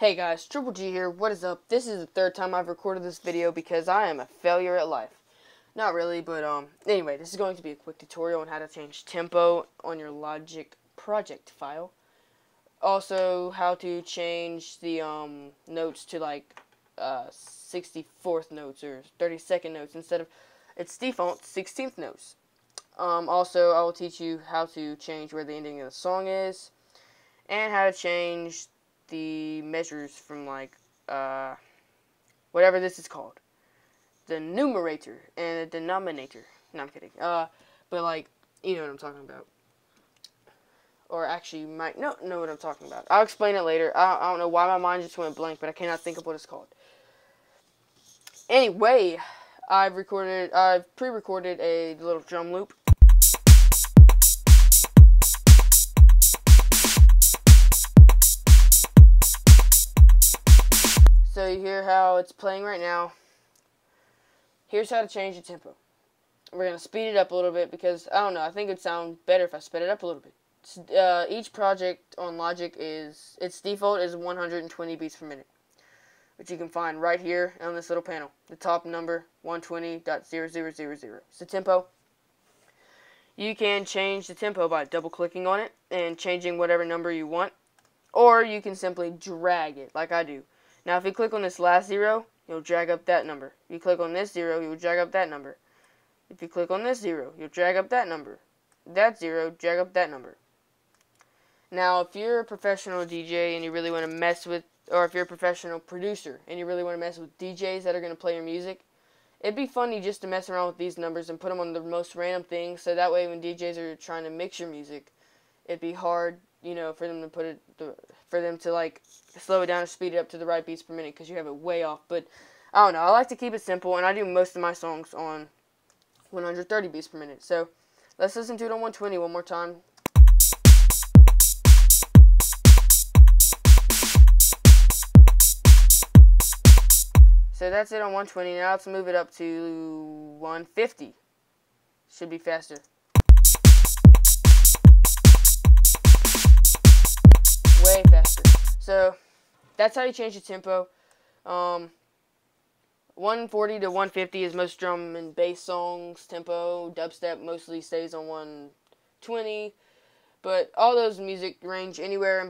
Hey guys, Triple G here. What is up? This is the third time I've recorded this video because I am a failure at life. Not really, but anyway, this is going to be a quick tutorial on how to change tempo on your Logic project file. Also, how to change the notes to like 64th notes or 32nd notes instead of its default 16th notes. Also, I will teach you how to change where the ending of the song is and how to change the measures from like whatever this is called, the numerator and the denominator. No, I'm kidding. But like, you know what I'm talking about, or actually you might not know what I'm talking about. I'll explain it later. I don't know why my mind just went blank, but I cannot think of what it's called. Anyway, I've pre-recorded a little drum loop. So you hear how it's playing right now. Here's how to change the tempo. We're going to speed it up a little bit because, I don't know, I think it would sound better if I sped it up a little bit. Each project on Logic its default is 120 beats per minute, which you can find right here on this little panel. The top number, 120.0000. It's the tempo. You can change the tempo by double-clicking on it and changing whatever number you want, or you can simply drag it like I do. Now, if you click on this last zero, you'll drag up that number. If you click on this zero, you'll drag up that number. If you click on this zero, you'll drag up that number. That zero, drag up that number. Now, if you're a professional DJ and you really want to mess with, or if you're a professional producer and you really want to mess with DJs that are going to play your music, it'd be funny just to mess around with these numbers and put them on the most random things, so that way when DJs are trying to mix your music, it'd be hard, you know, for them to like slow it down or speed it up to the right beats per minute because you have it way off. But I don't know, I like to keep it simple, and I do most of my songs on 130 beats per minute. So let's listen to it on 120 one more time. So that's it on 120. Now let's move it up to 150. Should be faster. Way faster. So that's how you change the tempo. 140 to 150 is most drum and bass songs tempo. Dubstep mostly stays on 120, but all those music range anywhere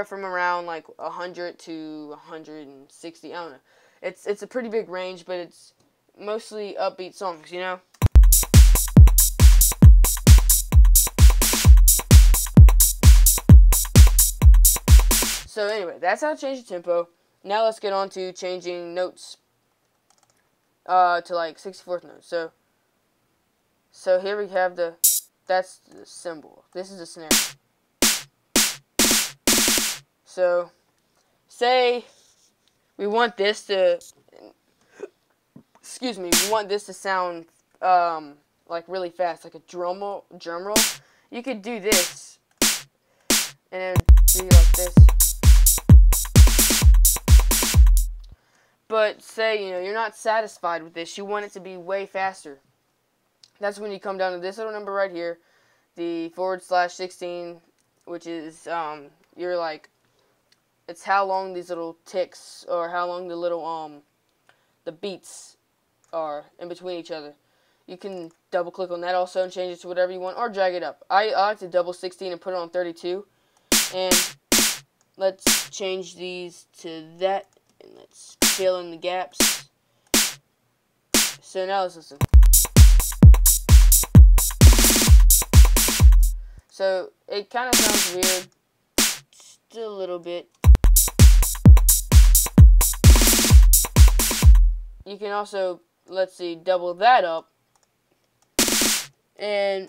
from around like 100 to 160. I don't know. It's a pretty big range, but it's mostly upbeat songs, you know. So anyway, that's how to change the tempo. Now let's get on to changing notes to like 64th notes. So here we have that's the cymbal. This is the snare. So say we want this to sound like really fast, like a drum roll. You could do this and it would be like this. But say, you know, you're not satisfied with this. You want it to be way faster. That's when you come down to this little number right here, the /16, which is, you're like, it's how long these little ticks, or how long the little, the beats are in between each other. You can double click on that also and change it to whatever you want, or drag it up. I like to double 16 and put it on 32. And let's change these to that. And let's fill in the gaps. So now let's listen. So it kind of sounds weird, just a little bit. You can also, let's see, double that up. And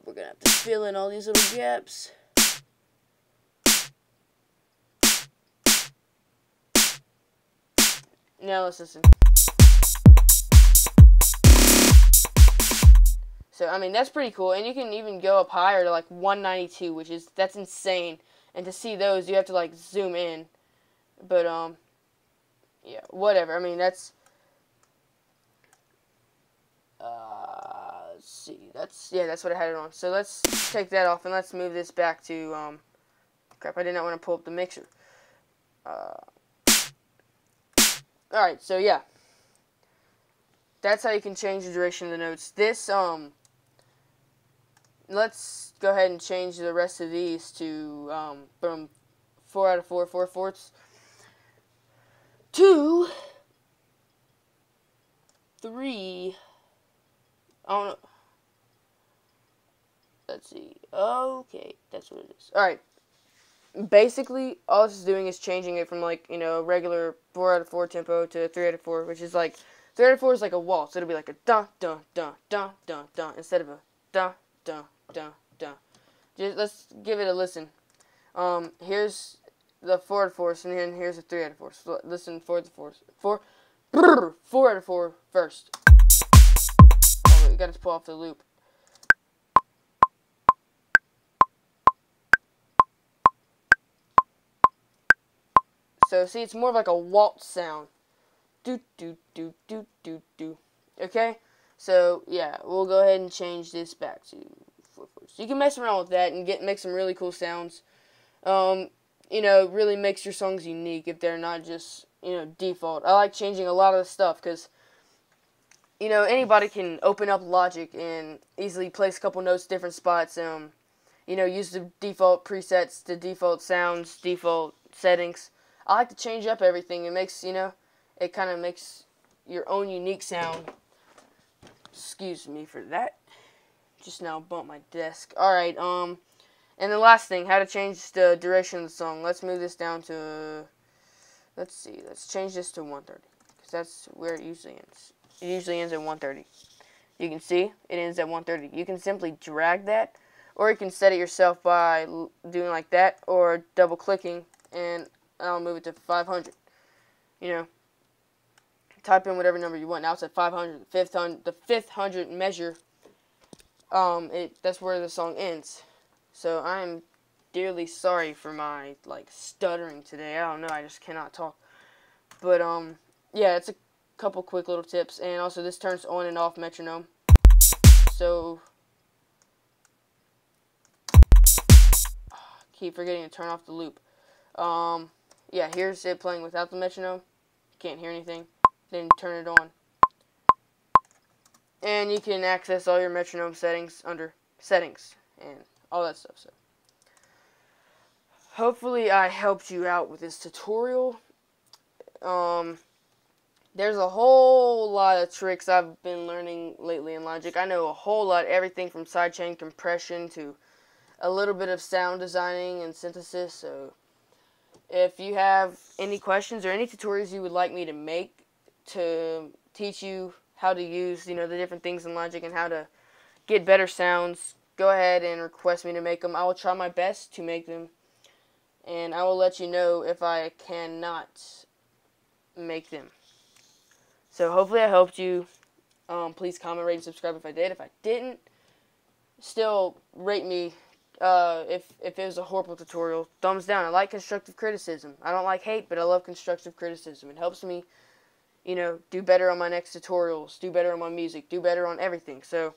we're going to have to fill in all these little gaps. Now let's listen. So, I mean, that's pretty cool. And you can even go up higher to like 192, that's insane. And to see those, you have to like zoom in. But, yeah, whatever. I mean, let's let's see. That's what I had it on. So let's take that off and let's move this back to crap. I did not want to pull up the mixer. Alright, so yeah. That's how you can change the duration of the notes. This, let's go ahead and change the rest of these to, from 4 out of 4, 4/4 to 3, I don't know. Let's see. Okay, that's what it is. Alright. Basically, all this is doing is changing it from, like, you know, regular 4 out of 4 tempo to 3 out of 4, which is like, 3 out of 4 is like a waltz. It'll be like a dun, dun, dun, dun, dun, dun, instead of a dun, dun, dun, dun. Just, let's give it a listen. Here's the 4 out of 4, and then here's the 3 out of 4. So listen, 4 out of 4. 4 out of 4 first. Oh, wait, you gotta pull off the loop. So, see, it's more of like a waltz sound. Do, do, do, do, do, do. Okay? So, yeah, we'll go ahead and change this back to 4/4. So you can mess around with that and make some really cool sounds. You know, it really makes your songs unique if they're not just, you know, default. I like changing a lot of the stuff because, you know, anybody can open up Logic and easily place a couple notes different spots. You know, use the default presets, the default sounds, default settings. I like to change up everything. It makes, you know, it kind of makes your own unique sound. Excuse me for that. Just now bumped my desk. Alright, and the last thing, how to change the duration of the song. Let's move this down to, let's see, let's change this to 1:30. Because that's where it usually ends. It usually ends at 1:30. You can see, it ends at 1:30. You can simply drag that, or you can set it yourself by doing like that, or double clicking, and I'll move it to 500. You know, type in whatever number you want. Now it's at 500. The fifth hundred measure. That's where the song ends. So I'm dearly sorry for my stuttering today. I don't know. I just cannot talk. But yeah, it's a couple quick little tips, and also this turns on and off metronome. So keep forgetting to turn off the loop. Yeah, here's it playing without the metronome. You can't hear anything. Then turn it on. And you can access all your metronome settings under settings and all that stuff. So hopefully I helped you out with this tutorial. There's a whole lot of tricks I've been learning lately in Logic. I know a whole lot, everything from sidechain compression to a little bit of sound designing and synthesis. So if you have any questions or any tutorials you would like me to make to teach you how to use, you know, the different things in Logic and how to get better sounds, go ahead and request me to make them. I will try my best to make them, and I will let you know if I cannot make them. So hopefully I helped you. Please comment, rate, and subscribe if I did. If I didn't, still rate me. If it was a horrible tutorial, thumbs down. I like constructive criticism. I don't like hate, but I love constructive criticism. It helps me, you know, do better on my next tutorials, do better on my music, do better on everything. So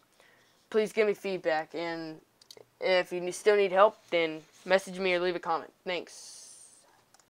please give me feedback, and if you still need help, then message me or leave a comment. Thanks.